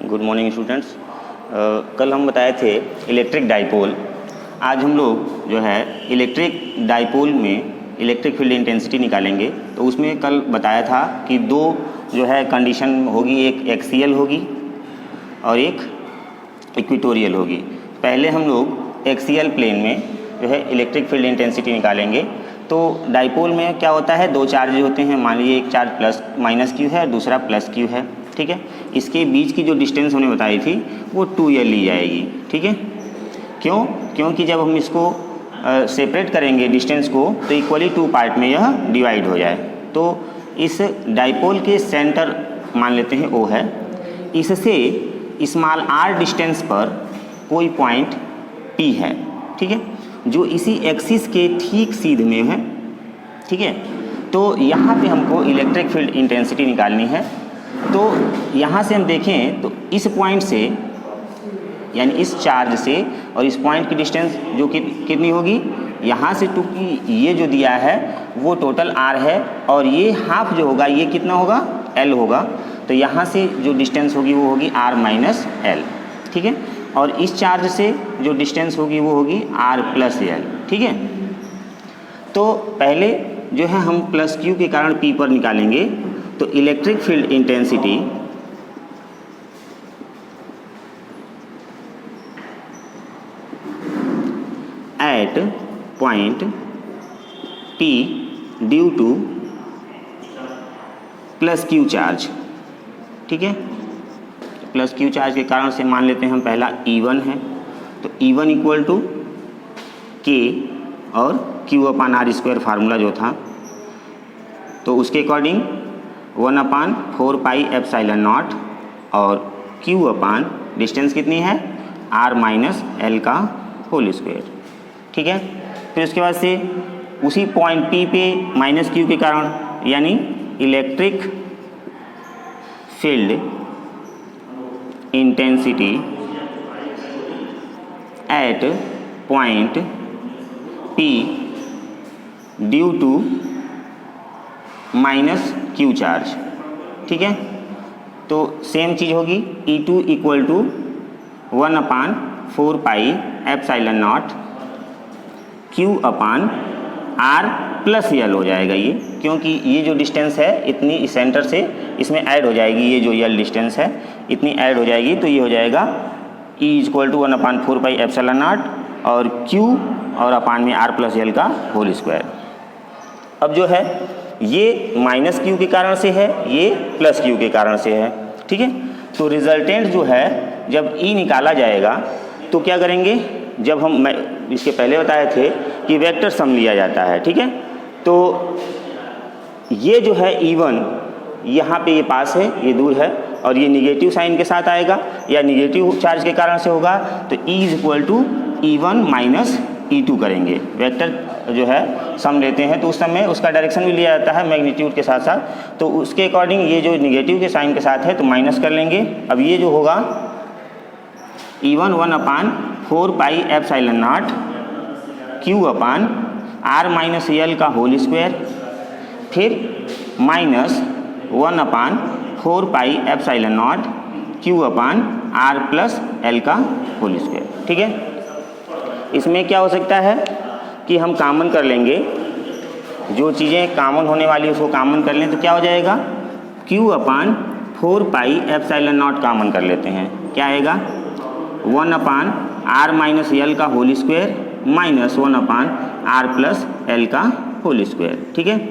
Good morning students. कल हम बताए थे इलेक्ट्रिक डाइपोल। आज हम लोग जो है इलेक्ट्रिक डाइपोल में इलेक्ट्रिक फील्ड इंटेंसिटी निकालेंगे। तो उसमें कल बताया था कि दो जो है कंडीशन होगी, एक एक्सियल होगी और एक इक्वेटोरियल होगी। पहले हम लोग एक्सियल प्लेन में जो है इलेक्ट्रिक फील्ड इंटेंसिटी निकालेंगे। तो डाइपोल में क्या होता है, दो चार्ज होते हैं। मान लीजिए एक चार्ज प्लस माइनस क्यू है और दूसरा प्लस क्यू है, ठीक है। इसके बीच की जो डिस्टेंस हमने बताई थी वो 2L ली जाएगी, ठीक है। क्यों? क्योंकि जब हम इसको सेपरेट करेंगे डिस्टेंस को तो इक्वली 2 पार्ट में यह डिवाइड हो जाए। तो इस डाइपोल के सेंटर मान लेते हैं O है। इससे स्मॉल r डिस्टेंस पर कोई पॉइंट P है, ठीक है, जो इसी एक्सिस के ठीक सीधे में है, ठीक है। तो यहाँ पे हमको इलेक्ट्रिक फील्ड इंटेंसिटी निकालनी है। तो यहाँ से हम देखें तो इस पॉइंट से यानी इस चार्ज से और इस पॉइंट की डिस्टेंस जो कि कितनी होगी, यहाँ से टू की ये जो दिया है वो टोटल r है और ये हाफ जो होगा ये कितना होगा, L होगा। तो यहाँ से जो डिस्टेंस होगी वो होगी r माइनस L, ठीक है। और इस चार्ज से जो डिस्टेंस होगी वो होगी r प्लस L, ठीक है। तो पहले जो है हम प्लस Q के कारण P पर निकालेंगे। तो electric field intensity at point P due two plus Q charge, ठीक है। प्लस Q चार्ज के कारण से मान लेते हैं हम पहला E1 है। तो E1 इक्वल टू K और Q/r² फार्मूला जो था तो उसके अकॉर्डिंग 1/4πε0 और Q/ डिस्टेंस कितनी है, r माइनस L का होल स्क्वायर, ठीक है। फिर उसके बाद से उसी पॉइंट P पे माइनस Q के कारण यानी electric field intensity at point P due to minus Q charge, ठीक है। तो सेम चीज़ होगी E2 equal to 1/4πε0 Q/r plus L हो जाएगा ये, क्योंकि ये जो डिस्टेंस है इतनी इस सेंटर से इसमें ऐड हो जाएगी, ये जो L डिस्टेंस है इतनी ऐड हो जाएगी। तो ये हो जाएगा E इक्वल टू 1/4πε0 और Q और अपान में r प्लस L का होल स्क्वायर। अब जो है ये माइनस Q के कारण से है, ये प्लस Q के कारण से है, ठीक है। तो रिजल्टेंट जो है जब E निकाला जाएगा तो क्या करेंगे, जब हम इसके पहले बताए थे कि वेक्टर सम लिया जाता है, ठीक है। तो ये जो है E1 यहाँ पे ये पास है, ये दूर है और ये निगेटिव साइन के साथ आएगा या निगेटिव चार्ज के कारण से होगा। तो E is equal to E1 minus E2 करेंगे। वेक्टर जो है सम लेते हैं तो उस समय उसका डायरेक्शन भी लिया जाता है मैग्नीट्यूड के साथ साथ। तो उसके अकॉर्डिंग ये जो निगेटिव के साइन के साथ है तो माइनस कर लेंगे। अब ये जो होगा E1 1/4πε0 Q/r माइनस L का होल स्क्वायर, फिर माइनस 1/4πε0 Q/r प्लस L का होल स्क्वायर, ठीक है। इसमें क्या हो सकता है कि हम कॉमन कर लेंगे, जो चीज़ें कॉमन होने वाली उसको कॉमन कर लें तो क्या हो जाएगा, Q/4πε0 कॉमन कर लेते हैं, क्या आएगा 1/r माइनस L का whole square minus 1/r plus L का होल स्क्वायर, ठीक है।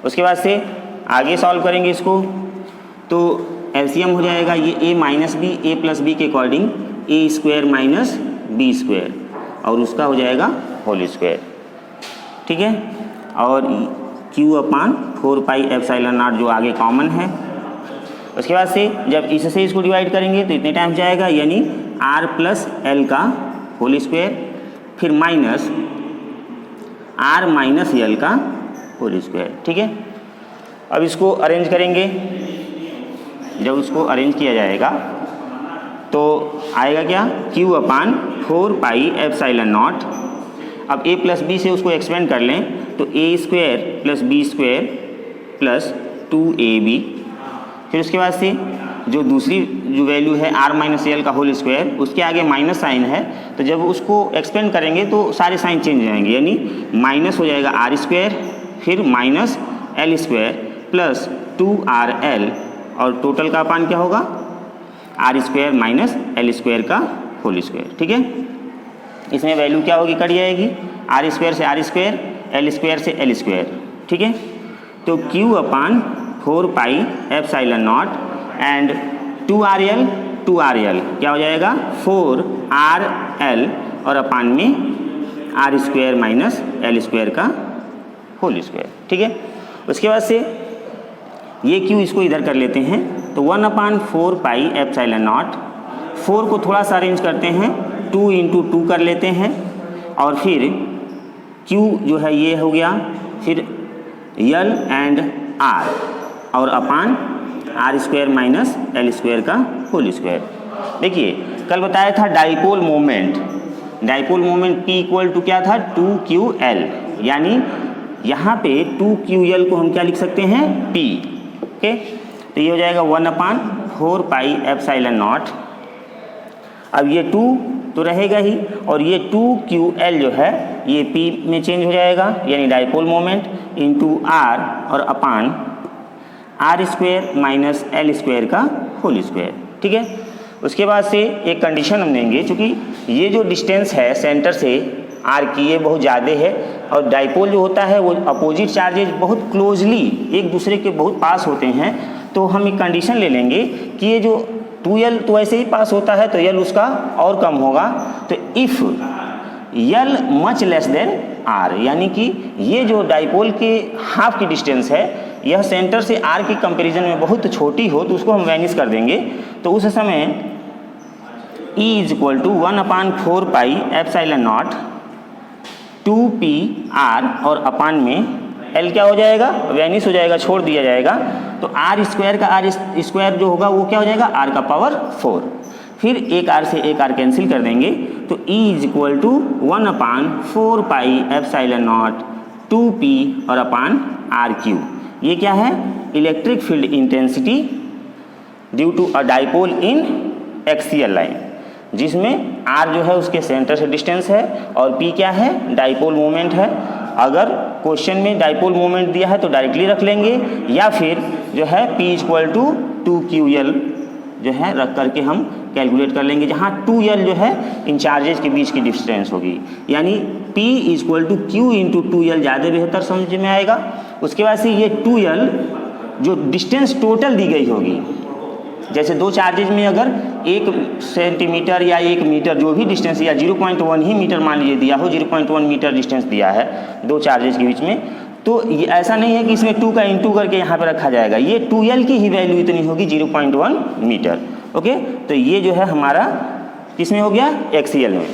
उसके बाद से आगे सॉल्व करेंगे इसको तो एलसीएम हो जाएगा ये a minus B, a plus B के अकॉर्डिंग a² माइनस b² और उसका हो जाएगा होल स्क्वायर, ठीक है। और Q/4πε0 जो आगे कॉमन है। उसके बाद से जब इससे इसको डिवाइड करेंगे तो इतने टाइम जाएगा यानी r प्लस L का होल स्क्वायर, फिर माइनस r माइनस L का होल स्क्वायर, ठीक है। अब इसको अरेंज करेंगे। जब उसको अरेंज किया जाएगा तो आएगा क्या, Q/4πε0। अब a प्लस बी से उसको एक्सपेंड कर लें तो a² plus b² plus 2ab। फिर उसके बाद से जो दूसरी जो वैल्यू है r माइनस एल का होल स्क्वायर, उसके आगे माइनस साइन है, तो जब उसको एक्सपेंड करेंगे तो सारे साइन चेंज हो जाएंगे, यानी माइनस हो जाएगा r स्क्वायर, फिर minus L square plus 2rl, और टोटल का अपान क्या होगा, r square minus L square का होल स्क्वायर। ठीक है, इसमें वैल्यू क्या होगी, कट जाएगी, r स्क्वायर से r स्क्वायर, एल स्क्वायर से एल स्क्वायर। ठीक है, तो q upon 4 pi epsilon not and 2rl क्या हो जाएगा, 4rl और अपान में r square minus L square का होल स्क्वायर। ठीक है, उसके बाद से ये q इसको इधर कर लेते हैं, तो 1/4 पाई एप्सिलॉन नॉट, 4 को थोड़ा सा अरेंज करते हैं, 2 × 2 कर लेते हैं, और फिर q जो है ये हो गया, फिर l एंड r और upon r square minus L square का होल स्क्वायर। देखिए कल बताया था dipole moment, dipole moment P equal to क्या था, 2ql, यानी यहाँ पे 2ql को हम क्या लिख सकते हैं, P। ओके, तो ये हो जाएगा 1/4 पाई एप्सिलॉन नॉट। अब ये 2 तो रहेगा ही, और ये 2ql जो है ये P में चेंज हो जाएगा, यानी डाइपोल मोमेंट इंटू r और upon r square minus L square का होल स्क्वायर। ठीक है, उसके बाद से एक कंडीशन हम देंगे, चूँकि ये जो डिस्टेंस है सेंटर से r की ये बहुत ज़्यादा है, और डाइपोल जो होता है वो अपोजिट चार्जेज बहुत क्लोजली एक दूसरे के बहुत पास होते हैं, तो हम एक कंडीशन ले लेंगे कि ये जो 2l तो ऐसे ही पास होता है, तो l उसका और कम होगा, तो if l much less than r, यानी कि ये जो डाइपोल के हाफ की डिस्टेंस है यह सेंटर से r के कंपैरिजन में बहुत छोटी हो, तो उसको हम वैनिश कर देंगे। तो उस समय E equal to 1/4 pi epsilon nought 2pr और अपान में l क्या हो जाएगा, वैनिश हो जाएगा, छोड़ दिया जाएगा, तो r स्क्वायर का r स्क्वायर जो होगा वो क्या हो जाएगा, r का पावर 4, फिर एक r से एक r कैंसिल कर देंगे, तो E equal to 1/4 pi epsilon nought 2p और अपान r3। ये क्या है, electric field intensity due to a dipole in axial line, जिसमें r जो है उसके सेंटर से डिस्टेंस है और p क्या है, डाइपोल मोमेंट है। अगर क्वेश्चन में डाइपोल मोमेंट दिया है तो डायरेक्टली रख लेंगे, या फिर जो है p इक्वल टू 2ql जो है रख करके हम कैलकुलेट कर लेंगे, जहाँ 2l जो है इन चार्जेस के बीच की डिस्टेंस होगी, यानी p equal to q into 2l ज़्यादा बेहतर समझ में आएगा। उसके बाद से ये 2l जो डिस्टेंस टोटल दी गई होगी, जैसे दो चार्जेज में अगर 1 सेंटीमीटर या 1 मीटर जो भी डिस्टेंस या 0.1 ही मीटर मान लीजिए दिया हो, 0.1 मीटर डिस्टेंस दिया है दो चार्जेज के बीच में, तो ये ऐसा नहीं है कि इसमें 2 का इंटू करके यहाँ पर रखा जाएगा, ये 2l की ही वैल्यू इतनी होगी 0.1 मीटर। ओके, तो ये जो है हमारा किसमें हो गया, एक्सियल में।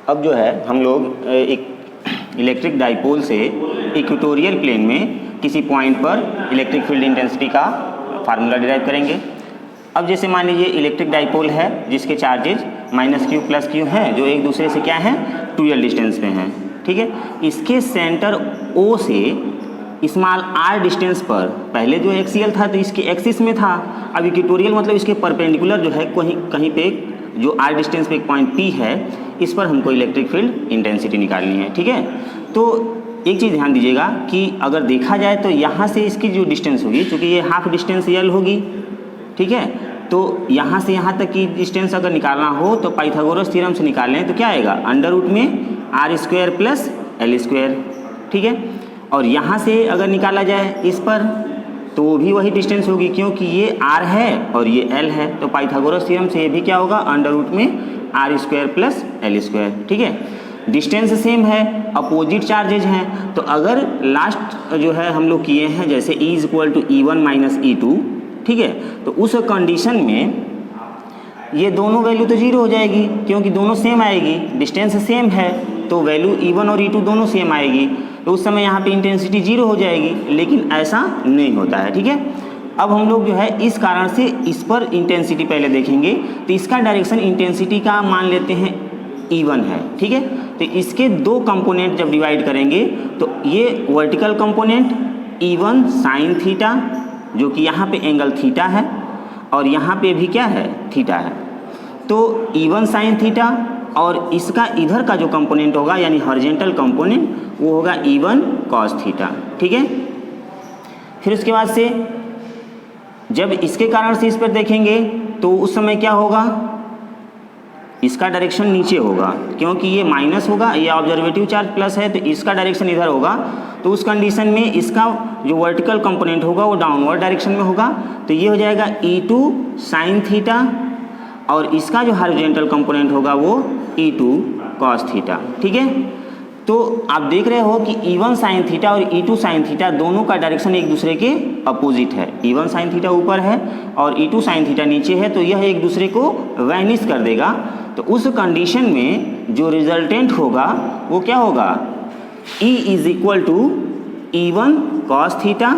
अब जो है हम लोग एक इलेक्ट्रिक डाइपोल से इक्वेटोरियल प्लेन में किसी पॉइंट पर इलेक्ट्रिक फील्ड इंटेंसिटी का फार्मूला डिराइव करेंगे। अब जैसे मान लीजिए इलेक्ट्रिक डाइपोल है जिसके चार्जेज -q + q हैं, जो एक दूसरे से क्या हैं, 2l डिस्टेंस पे हैं। ठीक है, इसके सेंटर O से स्मॉल r डिस्टेंस पर, पहले जो एक्सियल था तो इसके एक्सिस में था, अब इक्वेटोरियल मतलब इसके परपेंडिकुलर जो है कहीं पे जो r डिस्टेंस पे एक पॉइंट P है, इस पर हमको इलेक्ट्रिक फील्ड इंटेंसिटी निकालनी है। ठीक है, तो एक चीज़ ध्यान दीजिएगा कि अगर देखा जाए तो यहाँ से इसकी जो डिस्टेंस होगी, चूँकि ये हाफ डिस्टेंस l होगी, ठीक है, तो यहाँ से यहाँ तक की डिस्टेंस अगर निकालना हो तो पाइथागोरस थ्योरम से निकालें तो क्या आएगा, √में r² प्लस l²। ठीक है, और यहाँ से अगर निकाला जाए इस पर तो वो भी वही डिस्टेंस होगी, क्योंकि ये r है और ये l है, तो पाइथागोरस थ्योरम से ये भी क्या होगा, √में r² प्लस l²। ठीक है, डिस्टेंस सेम है, अपोजिट चार्जेज हैं, तो अगर लास्ट जो है हम लोग किए हैं जैसे E equal to E1 minus E2, ठीक है, तो उस कंडीशन में ये दोनों वैल्यू तो 0 हो जाएगी, क्योंकि दोनों सेम आएगी, डिस्टेंस सेम है, तो वैल्यू E1 और E2 दोनों सेम आएगी, तो उस समय यहाँ पे इंटेंसिटी 0 हो जाएगी, लेकिन ऐसा नहीं होता है। ठीक है, अब हम लोग जो है इस कारण से इस पर इंटेंसिटी पहले देखेंगे, तो इसका डायरेक्शन इंटेंसिटी का मान लेते हैं E1 है। ठीक है, तो इसके दो कंपोनेंट जब डिवाइड करेंगे तो ये vertical component E1 sine theta, जो कि यहाँ पे एंगल थीटा है और यहाँ पे भी क्या है, थीटा है। तो E1 साइन थीटा और इसका इधर का जो कंपोनेंट होगा यानी हॉरिजॉन्टल कंपोनेंट वो होगा E1 कॉस थीटा। ठीक है, फिर उसके बाद से जब इसके कारण से इस पर देखेंगे तो उस समय क्या होगा, इसका डायरेक्शन नीचे होगा, क्योंकि ये माइनस होगा, ये ऑब्जर्वेटिव चार्ज प्लस है, तो इसका डायरेक्शन इधर होगा। तो उस कंडीशन में इसका जो वर्टिकल कंपोनेंट होगा वो डाउनवर्ड डायरेक्शन में होगा। तो ये हो जाएगा E2 साइन थीटा और इसका जो हॉरिजॉन्टल कंपोनेंट होगा वो E2 कॉस थीटा। ठीक है, तो आप देख रहे हो कि E1 साइन थीटा और E2 साइन थीटा दोनों का डायरेक्शन एक दूसरे के अपोजिट है। E1 साइन थीटा ऊपर है और E2 साइन थीटा नीचे है, तो यह एक दूसरे को वैनिश कर देगा। तो उस कंडीशन में जो रिजल्टेंट होगा वो क्या होगा, E is equal to E1 cos theta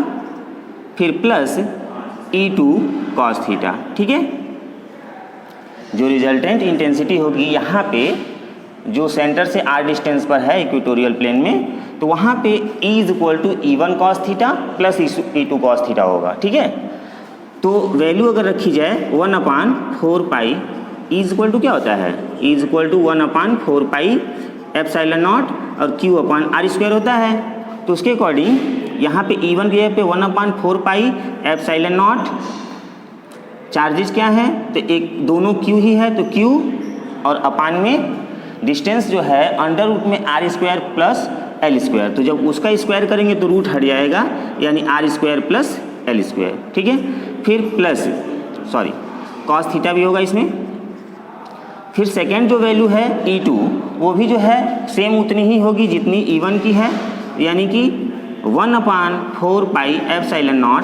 फिर प्लस E2 कॉस थीटा। ठीक है, जो रिजल्टेंट इंटेंसिटी होगी यहाँ पे जो सेंटर से r डिस्टेंस पर है इक्वेटोरियल प्लेन में, तो वहाँ पे E is equal to E1 cos theta plus E2 cos theta होगा। ठीक है, तो वैल्यू अगर रखी जाए 1/4 pi, E is equal to क्या होता है, E is equal to 1/4 pi epsilon not और Q/r² होता है। तो उसके अकॉर्डिंग यहाँ पे E1 की जगह पे 1/4 पाई एप्सिलॉन नॉट, चार्जेस क्या है तो एक दोनों Q ही है, तो Q और अपान में डिस्टेंस जो है अंडर रूट में r² प्लस l²। तो जब उसका स्क्वायर करेंगे तो रूट हट जाएगा यानी r² प्लस l²। ठीक है, फिर प्लस कॉस थीटा भी होगा इसमें। फिर सेकेंड जो वैल्यू है E2 वो भी जो है सेम उतनी ही होगी जितनी E1 की है, यानी कि 1/4 pi epsilon not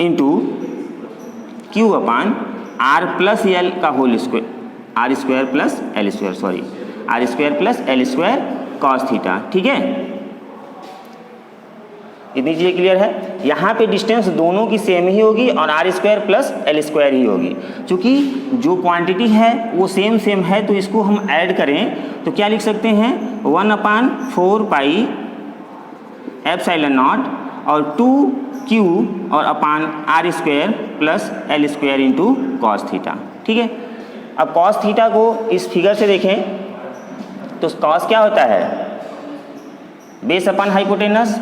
into Q/r plus L का whole square, r² plus l² cos theta. ठीक है, इतनी चीज़ें क्लियर है। यहाँ पे डिस्टेंस दोनों की सेम ही होगी और r² प्लस l² ही होगी। चूँकि जो क्वांटिटी है वो सेम है तो इसको हम ऐड करें तो क्या लिख सकते हैं, 1/4 पाई एप्सिलॉन नॉट और 2Q और अपान r² plus l² into cos theta. ठीक है, अब कॉस थीटा को इस फिगर से देखें तो कॉस क्या होता है, बेस अपन हाइपोटेनस,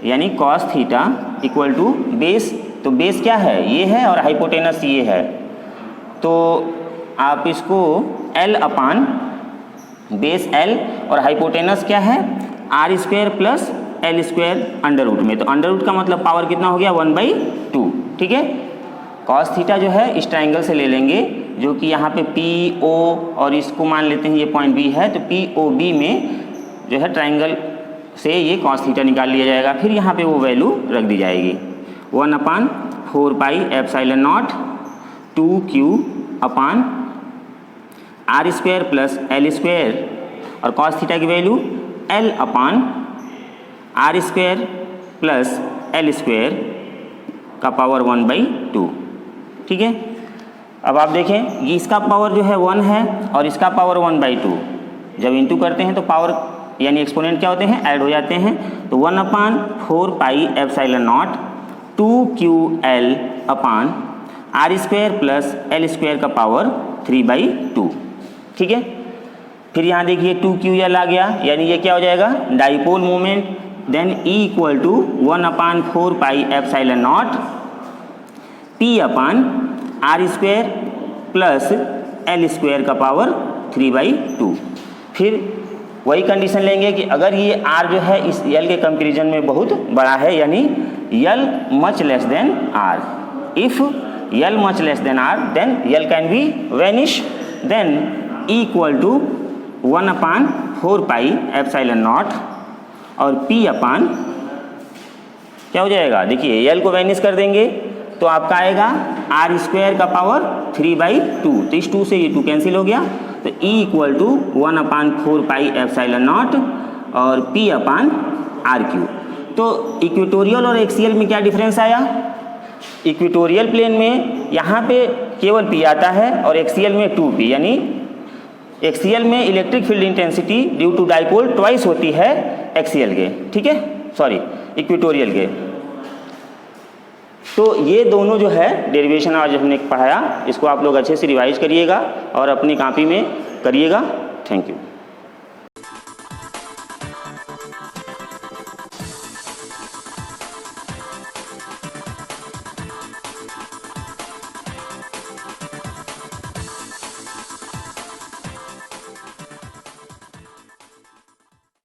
यानी cos theta equal to base. तो बेस क्या है, ये है और हाइपोटेनस ये है, तो आप इसको L/, बेस L और हाइपोटेनस क्या है r² plus l² under root में। तो अंडर रूट का मतलब पावर कितना हो गया, 1/2। ठीक है, कॉस थीटा जो है इस ट्राइंगल से ले लेंगे जो कि यहाँ पे PO और इसको मान लेते हैं ये पॉइंट B है, तो POB में जो है ट्राइंगल से ये कॉस थीटा निकाल लिया जाएगा। फिर यहाँ पे वो वैल्यू रख दी जाएगी 1/4 pi epsilon not 2Q upon r² plus l² और कॉस थीटा की वैल्यू L/r² प्लस l² का पावर 1/2। ठीक है, अब आप देखें ये इसका पावर जो है 1 है और इसका पावर 1/2, जब इंटू करते हैं तो पावर यानी एक्सपोनेंट क्या होते हैं, ऐड हो जाते हैं। तो 1/4 pi epsilon not 2QL upon r² plus l² का पावर 3/2। ठीक है, फिर यहाँ देखिए 2QL आ गया, यानी ये क्या हो जाएगा, dipole moment. Then E equal to 1/4 pi epsilon naught P/r² plus l² का पावर 3/2। फिर वही कंडीशन लेंगे कि अगर ये r जो है इस L के कंपेरिजन में बहुत बड़ा है, यानी L much less than r। If L much less than r then L can be vanish. Then E equal to 1/4 pi epsilon not और P/, क्या हो जाएगा, देखिए L को वेनिश कर देंगे तो आपका आएगा r² का पावर 3/2। तो इस 2 से ये 2 कैंसिल हो गया, तो E equal to 1/4 pi epsilon not और P/r³। तो इक्वेटोरियल और एक्सियल में क्या डिफरेंस आया, इक्वेटोरियल प्लेन में यहाँ पे केवल P आता है और एक्सियल में 2P, यानी एक्सियल में electric field intensity due to dipole twice होती है एक्सियल के। ठीक है, इक्वेटोरियल के। तो ये दोनों जो है डेरिवेशन आज हमने पढ़ाया, इसको आप लोग अच्छे से रिवाइज करिएगा और अपनी कॉपी में करिएगा। Thank you.